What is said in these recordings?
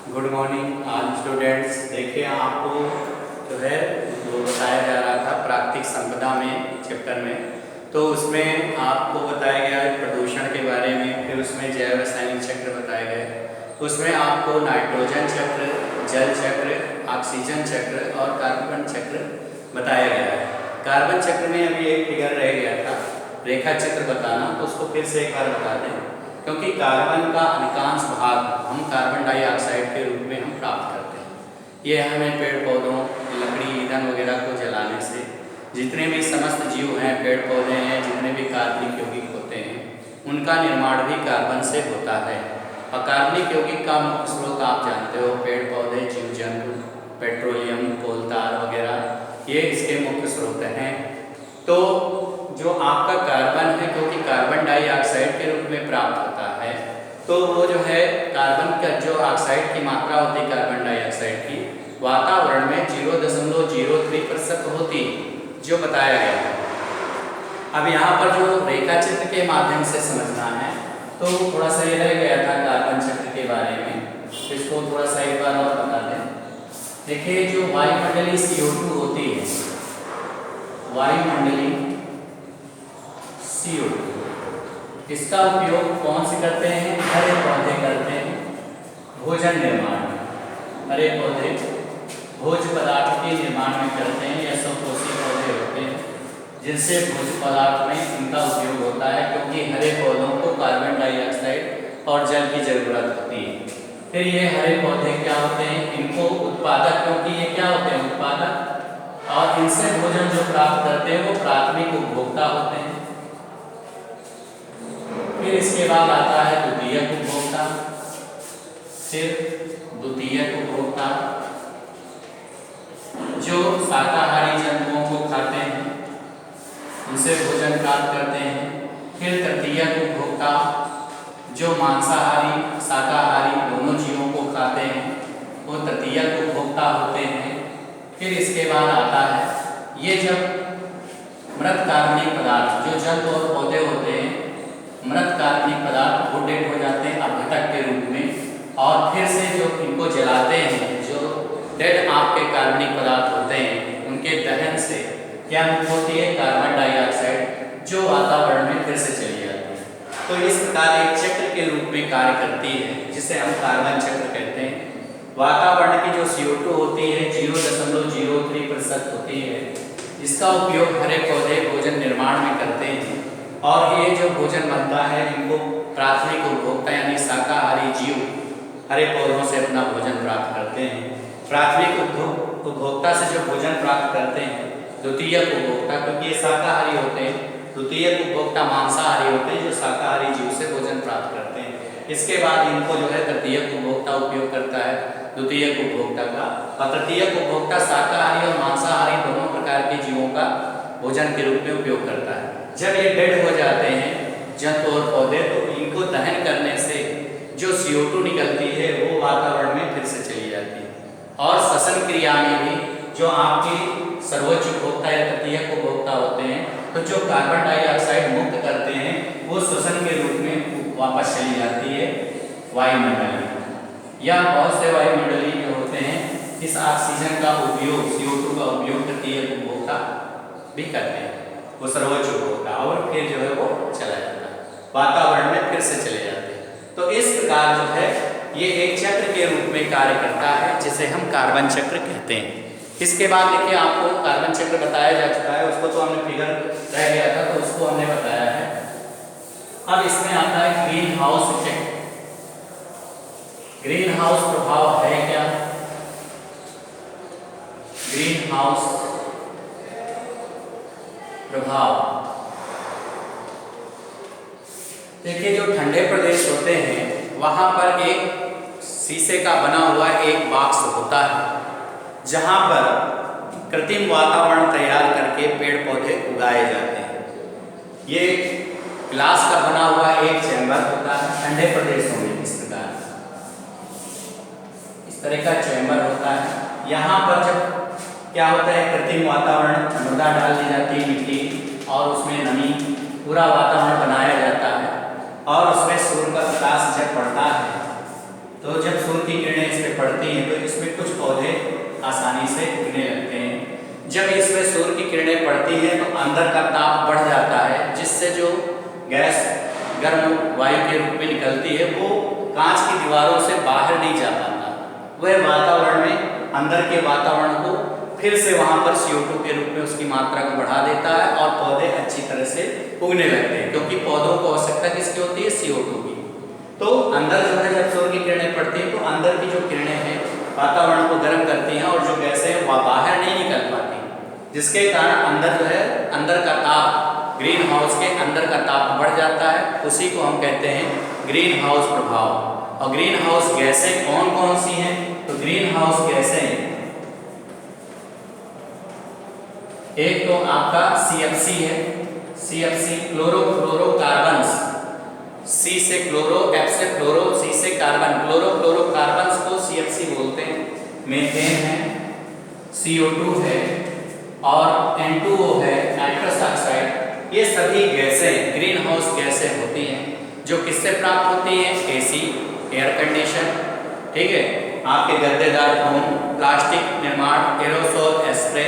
Good morning आज students. देखिए आपको जो है वो बताया जा रहा था प्राकृतिक संपदा में चैप्टर में, तो उसमें आपको बताया गया है प्रदूषण के बारे में, फिर उसमें जैव रासायनिक चक्र बताए गए। उसमें आपको नाइट्रोजन चक्र, जल चक्र, ऑक्सीजन चक्र और कार्बन चक्र बताया गया है। कार्बन चक्र में अभी एक फिगर रह गया था रेखा चित्र बताना, तो उसको फिर से एक बार बता दें, क्योंकि कार्बन का अधिकांश भाग हम कार्बन डाइऑक्साइड के रूप में हम प्राप्त करते हैं। ये हमें पेड़ पौधों, लकड़ी, ईंधन वगैरह को जलाने से जितने भी समस्त जीव हैं, पेड़ पौधे हैं, जितने भी कार्बनिक यौगिक होते हैं, उनका निर्माण भी कार्बन से होता है। और कार्बनिक यौगिक का मुख्य स्रोत आप जानते हो, पेड़ पौधे, जीव जंतु, पेट्रोलियम, कोलतार वगैरह, ये इसके मुख्य स्रोत हैं। तो जो आपका कार्बन है, क्योंकि कार्बन डाइऑक्साइड के रूप में प्राप्त होता है, तो वो जो है कार्बन का जो ऑक्साइड की मात्रा होती है कार्बन डाइऑक्साइड की, वातावरण में 0.03% होती, जो बताया गया है। अब यहाँ पर जो रेखा चित्र के माध्यम से समझना है, तो थोड़ा सा ये रह गया था कार्बन चक्र के बारे में, इसको थोड़ा सा एक बार और बता दें। देखिए जो वायुमंडलीय CO2 होती है, वायुमंडलीय CO2, इसका उपयोग कौन से करते हैं? हरे पौधे करते हैं भोजन निर्माण में। हरे पौधे भोज्य पदार्थ के निर्माण में करते हैं, या स्वपोषी पौधे होते हैं जिनसे भोज्य पदार्थ में इनका उपयोग होता है, क्योंकि हरे पौधों को कार्बन डाइऑक्साइड और जल की जरूरत होती है। फिर ये हरे पौधे क्या होते हैं? इनको उत्पादक, क्योंकि ये क्या होते हैं? उत्पादक, और इनसे भोजन जो प्राप्त करते हैं वो प्राथमिक उपभोक्ता होते हैं। फिर इसके बाद आता है द्वितीयक उपभोक्ता, फिर द्वितीयक उपभोक्ता जो शाकाहारी जंतुओं को खाते हैं, उनसे भोजन प्राप्त करते हैं। फिर तृतीयक उपभोक्ता जो मांसाहारी शाकाहारी दोनों जीवों को खाते हैं, वो तृतीयक उपभोक्ता होते हैं। फिर इसके बाद आता है ये जब मृत कार्बनिक पदार्थ, जो जंतु और पौधे होते हैं, मृत कार्बनिक पदार्थ वो डेड हो जाते हैं अपघटक के रूप में, और फिर से जो इनको जलाते हैं, जो डेड आपके कार्बनिक पदार्थ होते हैं, उनके दहन से क्या होती है? कार्बन डाइऑक्साइड जो वातावरण में फिर से चली जाती है। तो इस प्रकार एक चक्र के रूप में कार्य करती है, जिसे हम कार्बन चक्र कहते हैं। वातावरण की जो CO2 होती है 0.03% होती है, इसका उपयोग हरे पौधे भोजन निर्माण में करते हैं, और ये जो भोजन बनता है इनको प्राथमिक उपभोक्ता यानी शाकाहारी जीव हरे पौधों से अपना भोजन प्राप्त करते हैं। प्राथमिक उपभोक्ता से जो भोजन प्राप्त करते हैं द्वितीयक उपभोक्ता, क्योंकि ये शाकाहारी होते हैं, द्वितीयक उपभोक्ता मांसाहारी होते हैं जो शाकाहारी जीव से भोजन प्राप्त करते हैं। इसके बाद इनको जो है तृतीयक उपभोक्ता उपयोग करता है द्वितीयक उपभोक्ता का, और तृतीयक उपभोक्ता शाकाहारी और मांसाहारी दोनों प्रकार के जीवों का भोजन के रूप में उपयोग करता है। जब ये डेड हो जाते हैं जंतु और पौधे, तो इनको दहन करने से जो CO2 निकलती है वो वातावरण में फिर से चली जाती है। और श्वसन क्रिया में भी जो आपके सर्वोच्च उपभोक्ता या तृतीयक उपभोक्ता होते हैं, तो जो कार्बन डाइऑक्साइड मुक्त करते हैं वो श्वसन के रूप में वापस चली जाती है वायुमंडलीय, या बहुत से वायुमंडलीय जो होते हैं इस ऑक्सीजन का उपयोग, CO2 का उपयोग तृतीयक उपभोक्ता भी करते हैं, वो सर्वोच्च उपभोक्ता, और फिर जो है वो चला जाता है वातावरण में, फिर से चले जाते हैं। तो इस प्रकार जो है ये एक चक्र के रूप में कार्य करता है, जिसे हम कार्बन चक्र कहते हैं। इसके बाद देखिए आपको कार्बन चक्र बताया जा चुका है, उसको तो हमने फिगर रह गया था तो उसको हमने बताया है। अब इसमें आता है green house effect. Green house प्रभाव है क्या? ग्रीन हाउस प्रभाव, देखिए जो ठंडे प्रदेश होते हैं वहां पर एक शीशे का बना हुआ एक बॉक्स होता है, जहां पर कृत्रिम वातावरण तैयार करके पेड़ पौधे उगाए जाते हैं। ये ग्लास का बना हुआ एक चैम्बर होता है ठंडे प्रदेशों में, इस प्रकार इस तरह का चैम्बर होता है। यहाँ पर जब क्या होता है, कृत्रिम वातावरण, मृदा डाल दी जाती है, मिट्टी, और उसमें नमी, पूरा वातावरण बनाया जाता है, और उसमें सूर्य का प्रकाश जब पड़ता है तो जब सूर्य की किरणें इस पर पड़ती हैं तो इसमें कुछ पौधे आसानी से उगने लगते हैं। जब इसमें सूर्य की किरणें पड़ती हैं तो अंदर का ताप बढ़ जाता है, जिससे जो गैस गर्म वायु के रूप में निकलती है वो कांच की दीवारों से बाहर नहीं जा पाता, वह वातावरण में अंदर के वातावरण को फिर से वहां पर CO2 के रूप में उसकी मात्रा को बढ़ा देता है और पौधे अच्छी तरह से उगने लगते हैं, क्योंकि पौधों को आवश्यकता किसकी होती है? CO2 की। तो अंदर जो है जब सूर्य की किरणें पड़ती हैं तो अंदर की जो किरणें हैं वातावरण को गर्म करती हैं और जो गैसें हैं वह बाहर नहीं निकल पाती, जिसके कारण अंदर जो है अंदर का ताप, ग्रीन हाउस के अंदर का ताप बढ़ जाता है। उसी को हम कहते हैं ग्रीन हाउस प्रभाव। और ग्रीन हाउस गैसें कौन कौन सी हैं? तो ग्रीन हाउस गैसें एक तो आपका CFC है, CFC क्लोरोफ्लोरोकार्बन्स, C से क्लोरो, F से फ्लोरो, C से कार्बन, क्लोरोफ्लोरोकार्बन्स को CFC बोलते हैं। मीथेन है, CO2 है और N2O है, नाइट्रस ऑक्साइड। ये सभी गैसें ग्रीन हाउस गैसें होती हैं, जो किससे प्राप्त होती हैं? AC, एयर कंडीशन, ठीक है, आपके गद्देदार फोम, प्लास्टिक निर्माण, एरोसोल स्प्रे,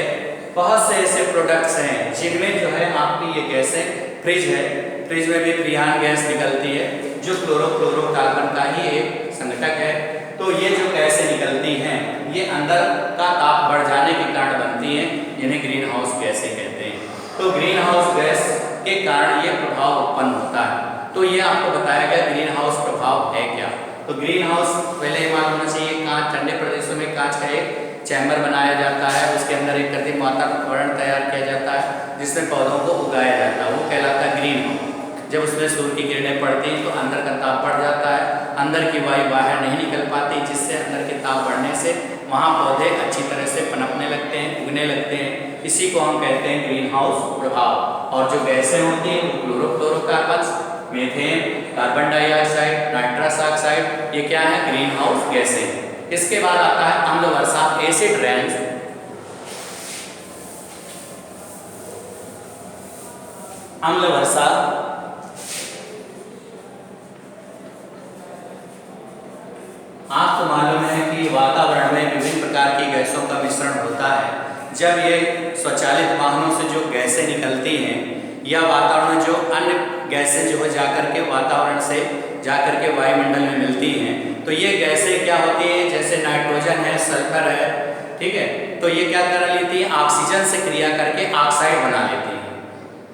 बहुत से ऐसे प्रोडक्ट्स हैं जिनमें जो है आपकी ये गैसें, फ्रिज है, फ्रिज में भी फ्रीहान गैस निकलती है जो क्लोरोफ्लोरोकार्बन का ही एक संघटक है। तो ये जो गैसें निकलती हैं ये अंदर का ताप बढ़ जाने के कारण बनती हैं, जिन्हें ग्रीन हाउस गैसें कहते हैं। तो ग्रीन हाउस गैस के कारण ये प्रभाव उत्पन्न होता है। तो ये आपको बताया गया ग्रीन हाउस प्रभाव है क्या। तो ग्रीन हाउस पहले ही मालूम होना चाहिए, कांच, ठंडे प्रदेशों में कांच का एक चैम्बर बनाया जाता है, उसके अंदर एक कृत्रिम वातावरण तैयार किया जाता है जिसमें पौधों को उगाया जाता है, वो कहलाता है ग्रीन हाउस। जब उसमें सूर्य की किरणें पड़ती हैं तो अंदर का ताप बढ़ जाता है, अंदर की वायु बाहर नहीं निकल पाती, जिससे अंदर के ताप बढ़ने से वहाँ पौधे अच्छी तरह से पनपने लगते हैं, उगने लगते हैं। इसी को हम कहते हैं ग्रीन हाउस प्रभाव। और जो गैसें होती हैं वो chlorofluorocarbons, methane, carbon dioxide, nitrous oxide, ये क्या है? ग्रीन हाउस गैसें। इसके बाद आता है अम्ल वर्षा, एसिड रेन्स। अम्ल वर्षा आपको मालूम है कि वातावरण में विभिन्न प्रकार की गैसों का मिश्रण होता है। जब ये स्वचालित वाहनों से जो गैसें निकलती हैं या वातावरण में जो अन्य गैसें जो है जाकर के वातावरण से जाकर के वायुमंडल में मिलती हैं, तो ये गैसें क्या होती हैं? जैसे नाइट्रोजन है, सल्फर है, ठीक है, तो ये क्या कर लेती है? ऑक्सीजन से क्रिया करके ऑक्साइड बना लेती है।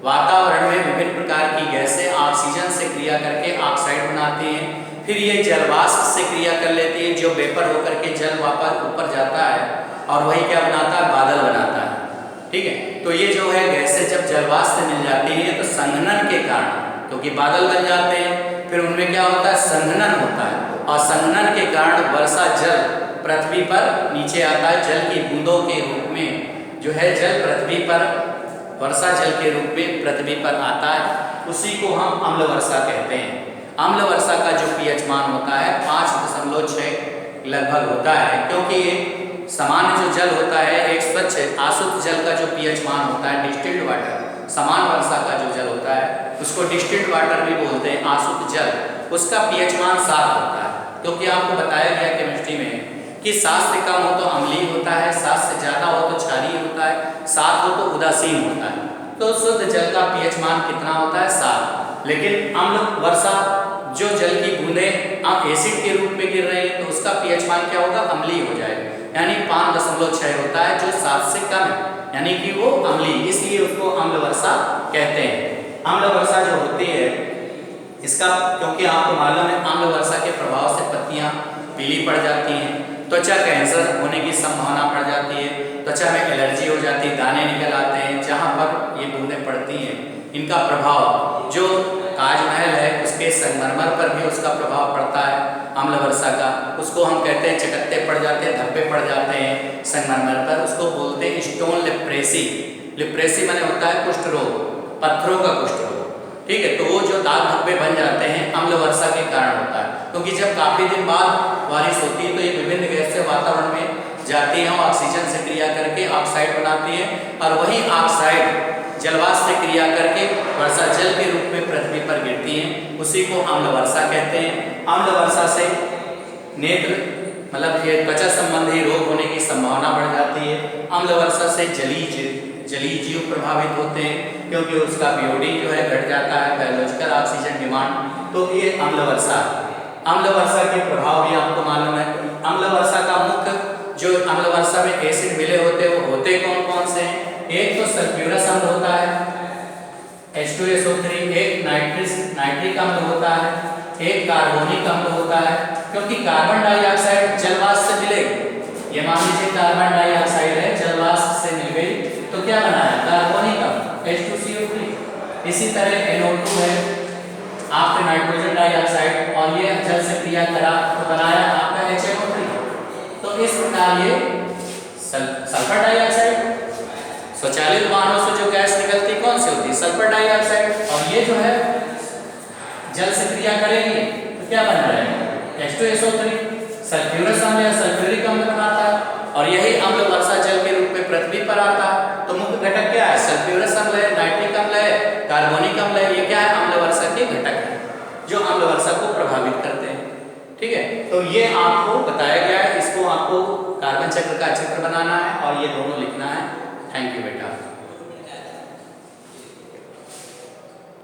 वातावरण में विभिन्न प्रकार की गैसें ऑक्सीजन से क्रिया करके ऑक्साइड बनाती हैं, फिर ये जलवाष्प से क्रिया कर लेती है, जो वेपर होकर के जल वापस ऊपर जाता है और वही क्या बनाता है? बादल बनाता है, ठीक है। तो ये जो है गैसें जब जलवाष्प से मिल जाती हैं तो संघनन के कारण, क्योंकि बादल बन जाते हैं, फिर उनमें क्या होता है? संघनन होता है, और संघनन के कारण वर्षा जल पृथ्वी पर नीचे आता है, जल की बूंदों के रूप में जो है जल पृथ्वी पर, वर्षा जल के रूप में पृथ्वी पर आता है। उसी को हम अम्ल वर्षा कहते हैं। अम्ल वर्षा का जो pH मान होता है 5.6 लगभग होता है, क्योंकि एक सामान्य जो जल होता है, एक स्वच्छ आशुद्ध जल का जो pH मान होता है, डिस्टिल्ड वाटर, समान वर्षा का जो जल होता है उसको डिस्टिल्ड वाटर भी बोलते हैं, आशुद्ध जल, उसका pH मान 7 होता है। क्योंकि आपको बताया गया केमिस्ट्री में कि 7 से कम हो तो अम्लीय होता है, 7 से ज़्यादा हो तो क्षारीय होता है, 7 हो तो उदासीन होता है। तो शुद्ध जल का pH मान कितना होता है? 7। लेकिन अम्ल वर्षा जो जल की बूंदें आप एसिड के रूप में गिर रहे हैं तो उसका pH मान क्या होगा? अम्लीय हो जाएगा, यानी 5.6 होता है, जो 7 से कम है, यानी कि वो अम्लीय, इसलिए उसको अम्ल वर्षा कहते हैं। अम्ल वर्षा जो होती है इसका, क्योंकि आपको मालूम है अम्ल वर्षा के प्रभाव से पत्तियां पीली पड़ जाती हैं, त्वचा कैंसर होने की संभावना बढ़ जाती है, त्वचा में एलर्जी हो जाती है, दाने निकल आते हैं जहाँ पर ये बूंदें पड़ती हैं। इनका प्रभाव जो ताजमहल है उसके संगमरमर पर भी उसका प्रभाव पड़ता है अम्ल वर्षा का, उसको हम कहते हैं चकत्ते पड़ जाते हैं, धब्बे पड़ जाते हैं संगमरमर पर, उसको बोलते हैं स्टोन लिप्रेसी। लिप्रेसी माने होता है कुष्ठ रोग, पत्थरों का कुष्ठ रोग, ठीक है। तो वो जो दाग धब्बे बन जाते हैं अम्ल वर्षा के कारण होता है, क्योंकि जब काफी दिन बाद बारिश होती है तो ये विभिन्न गैसें वातावरण में जाती हैं, ऑक्सीजन से क्रिया करके ऑक्साइड बनाती है, और वही ऑक्साइड जलवाष्प से क्रिया करके वर्षा जल के रूप में पृथ्वी पर गिरती हैं, उसी को अम्ल वर्षा कहते हैं। अम्ल वर्षा से नेत्र मतलब ये त्वचा संबंधी रोग होने की संभावना बढ़ जाती है। अम्ल वर्षा से जलीय जीव प्रभावित होते हैं क्योंकि उसका बीओडी जो है घट जाता है, बायोलॉजिकल ऑक्सीजन डिमांड। तो ये अम्ल वर्षा। अम्ल वर्षा के प्रभाव भी आपको मालूम है। अम्ल वर्षा का मुख्य जो अम्ल वर्षा में एसिड मिले होते हैं वो होते कौन कौन से हैं? एक तो सल्फ्यूरस अम्ल होता है H2SO3, एक नाइट्रिक अम्ल होता है, एक कार्बोनिक अम्ल होता है। क्योंकि कार्बन डाइऑक्साइड जलवाष्प से मिलेगी। ये मान लीजिए कार्बन डाइऑक्साइड है, जलवाष्प से मिल गई तो क्या बनाया? कार्बोनिक अम्ल H2CO3। इसी तरह NO2 है आपका नाइट्रोजन डाइऑक्साइड और ये जल से क्रिया करा तो बनाया आपका HNO3। तो इस प्रकार ये सल्फर डाइऑक्साइड, स्वचालित वाहनों से जो गैस निकलती कौन सी होती है? Sulphur dioxide. और ये जो है जल से क्रिया करेगी तो क्या बन रहा है? H2SO3 सल्फ्यूरस अम्ल या सल्फ्यूरिक अम्ल बनाता है और यही अम्ल वर्षा जल के रूप में पृथ्वी पर आता है। तो मुख्य घटक क्या है? सल्फ्यूरस अम्ल है, नाइट्रिक अम्ल है, कार्बोनिक अम्ल है। ये क्या है? अम्ल वर्षा के घटक है जो अम्ल वर्षा को प्रभावित करते हैं। ठीक है, तो ये आपको बताया गया है। इसको आपको कार्बन चक्र का चित्र बनाना है और ये दोनों लिखना है। थैंक यू बेटा।